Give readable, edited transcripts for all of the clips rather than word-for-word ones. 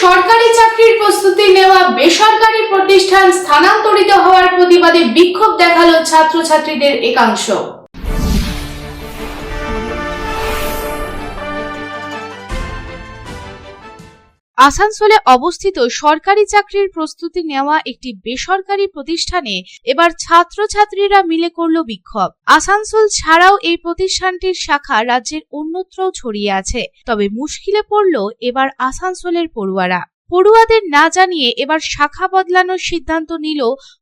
সরকারি চাকরির প্রস্তুতি নেওয়া বেসরকারি প্রতিষ্ঠান স্থানান্তরিত হওয়ার প্রতিবাদে বিক্ষোভ দেখালো ছাত্রছাত্রীদের একাংশ। আসানসোলে অবস্থিত সরকারি চাকরির প্রস্তুতি নেওয়া একটি বেসরকারি প্রতিষ্ঠানে এবার ছাত্রছাত্রীরা মিলে করল বিক্ষোভ। আসানসোল ছাড়াও এই প্রতিষ্ঠানটির শাখা রাজ্যের অন্যত্রও ছড়িয়ে আছে। তবে মুশকিলে পড়ল এবার আসানসোলের পড়ুয়াদের না জানিয়ে এবার শাখা বদলানোর সিদ্ধান্ত নিল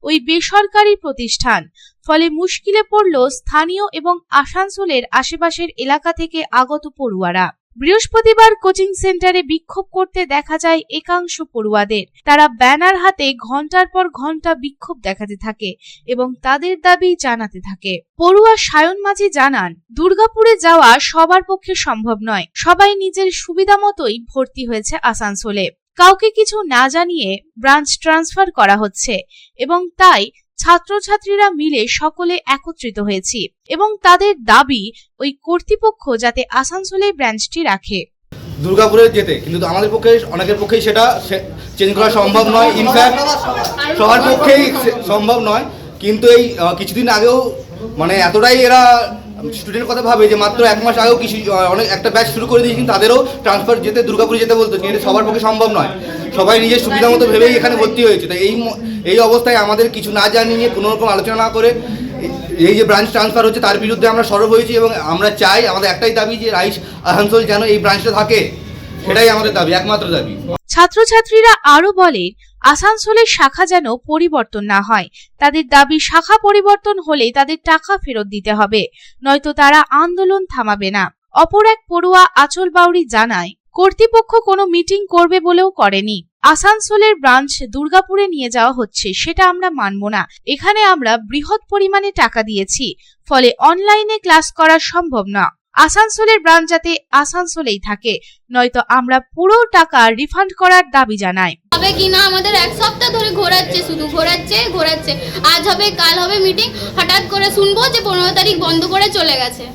ওই বেসরকারি প্রতিষ্ঠান। ফলে মুশকিলে পড়ল স্থানীয় এবং আসানসোলের আশেপাশের এলাকা থেকে আগত পড়ুয়ারা। বৃহস্পতিবার কোচিং সেন্টারে বিক্ষোভ করতে দেখা যায় একাংশ পড়ুয়াদের। তারা ব্যানার হাতে ঘন্টার পর ঘন্টা বিক্ষোভ দেখাতে থাকে এবং তাদের দাবি জানাতে থাকে। পড়ুয়া সায়ন মাঝি জানান, দুর্গাপুরে যাওয়া সবার পক্ষে সম্ভব নয়। সবাই নিজের সুবিধা মতোই ভর্তি হয়েছে আসানসোলে। কাউকে কিছু না জানিয়ে ব্রাঞ্চ ট্রান্সফার করা হচ্ছে এবং তাই ছাত্রছাত্রীরা মিলে সকলে একত্রিত হয়েছি এবং তাদের দাবি ওই কর্তৃপক্ষ যাতে আসানসোলে ব্রাঞ্চটি রাখে। দুর্গাপুরে যেতে কিন্তু আমাদের পক্ষে অনেকের পক্ষেই সেটা চেঞ্জ করা সম্ভব নয়, ইনফ্যাক্ট সবার পক্ষেই সম্ভব নয়। কিন্তু এই কিছুদিন আগেও মানে এতটাই এরা স্টুডেন্টের কথা ভাবে যে মাত্র এক মাস আগেও কিছু অনেক একটা ব্যাচ শুরু করে দিয়েছি, কিন্তু তাদেরও ট্রান্সফার যেতে দুর্গাপুরে যেতে বলতো, কিন্তু সবার পক্ষে সম্ভব নয়। সবাই নিজের সুবিধা মতো ভেবেই এখানে ভর্তি হয়েছে। তাই এই অবস্থায় আমাদের কিছু না জানিয়ে কোনো রকম আলোচনা না করে এই যে ব্রাঞ্চ ট্রান্সফার হচ্ছে তার বিরুদ্ধে আমরা সরব হয়েছি এবং আমরা চাই, আমাদের একটাই দাবি যে রাইস আসানসোল যেন এই ব্রাঞ্চটা থাকে, সেটাই আমাদের দাবি, একমাত্র দাবি। ছাত্রছাত্রীরা আরো বলে, আসানসোলের শাখা যেন পরিবর্তন না হয়। তাদের দাবি শাখা পরিবর্তন হলে তাদের টাকা ফেরত দিতে হবে, নয়তো তারা আন্দোলন থামাবে না। অপর এক পড়ুয়া আচল বাউরি জানায়, কর্তৃপক্ষ কোনো মিটিং করবে বলেও করেনি। আসানসোলের ব্রাঞ্চ দুর্গাপুরে নিয়ে যাওয়া হচ্ছে, সেটা আমরা মানব না। এখানে আমরা বৃহৎ পরিমাণে টাকা দিয়েছি, ফলে অনলাইনে ক্লাস করা সম্ভব না। আসানসোলের ব্রাঞ্চ যাতে আসানসোলেই থাকে, নয়তো আমরা পুরো টাকা রিফান্ড করার দাবি জানাই। হবে কিনা আমাদের এক সপ্তাহ ধরে ঘোরাচ্ছে, শুধু ঘোরাচ্ছে। আজ হবে, কাল হবে মিটিং, হঠাৎ করে শুনবো যে 15 তারিখ বন্ধ করে চলে গেছে।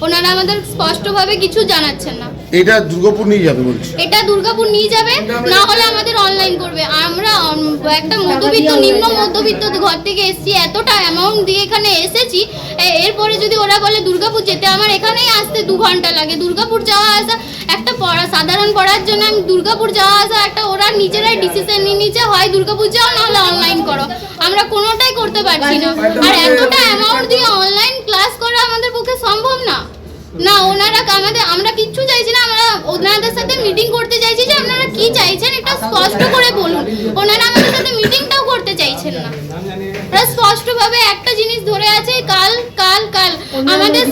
ওনারা আমাদের স্পষ্টভাবে কিছু জানাচ্ছেন না। এটা দুর্গাপুর নিয়ে যাবে বলছে, এটা দুর্গাপুর নিয়ে যাবে, না হলে আমাদের অনলাইন করবে। আমরা একটা মধ্যবিত্ত, নিম্ন মধ্যবিত্ত ঘর থেকে এসেছি, এতটা অ্যামাউন্ট দিয়ে এখানে এসেছি। এরপরে যদি ওরা বলে দুর্গাপুর যেতে, আমার এখানেই আসতে 2 ঘন্টা লাগে। দুর্গাপুর যাওয়া আসা একটা সাধারণ পড়ার জন্য আমি দুর্গাপুর যাওয়া আসা একটা ওরা নিজেরাই ডিসিশন নিয়ে নিচ্ছে, হয় দুর্গাপুর যাও নাহলে অনলাইন করো। আমরা কোনোটাই করতে পারছি না। আর এতটা অ্যামাউন্ট দিয়ে অনলাইন ক্লাস করা আমাদের পক্ষে সম্ভব না। ওনারা আমরা কিচ্ছু চাইছি না। আমরা ওনাদের সাথে মিটিং করতে চাইছি যে আপনারা কি চাইছেন এটা স্পষ্ট করে বলুন। ওনারা আমাদের সাথে মিটিংটাও করতে চাইছেন না। ওরা স্পষ্টভাবে একটা জিনিস ধরে আছে, কাল। আমাদের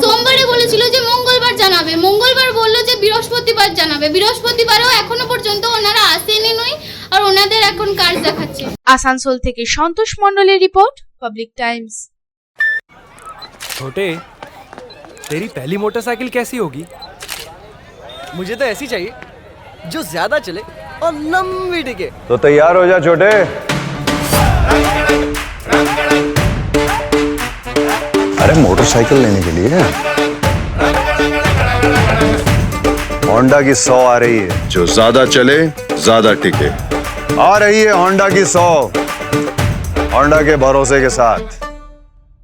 সোমবারে বলেছিল যে মঙ্গলবার জানাবে, মঙ্গলবার বললো যে বৃহস্পতিবার জানাবে। বৃহস্পতিবারও এখনো পর্যন্ত ওনারা আসেনি নয়, আর ওনাদের এখন কাজ দেখাচ্ছে। আসানসোল থেকে সন্তোষ মণ্ডলের রিপোর্ট, পাবলিক টাইমস। छोटे, तेरी पहली मोटरसाइकिल कैसी होगी? मुझे तो ऐसी चाहिए जो ज्यादा चले और लंबी टिके। तो तैयार हो जा छोटे। अरे मोटरसाइकिल लेने के लिए होंडा की 100 आ रही है, जो ज्यादा चले ज्यादा टिके। आ रही है होंडा की 100, होंडा के भरोसे के साथ।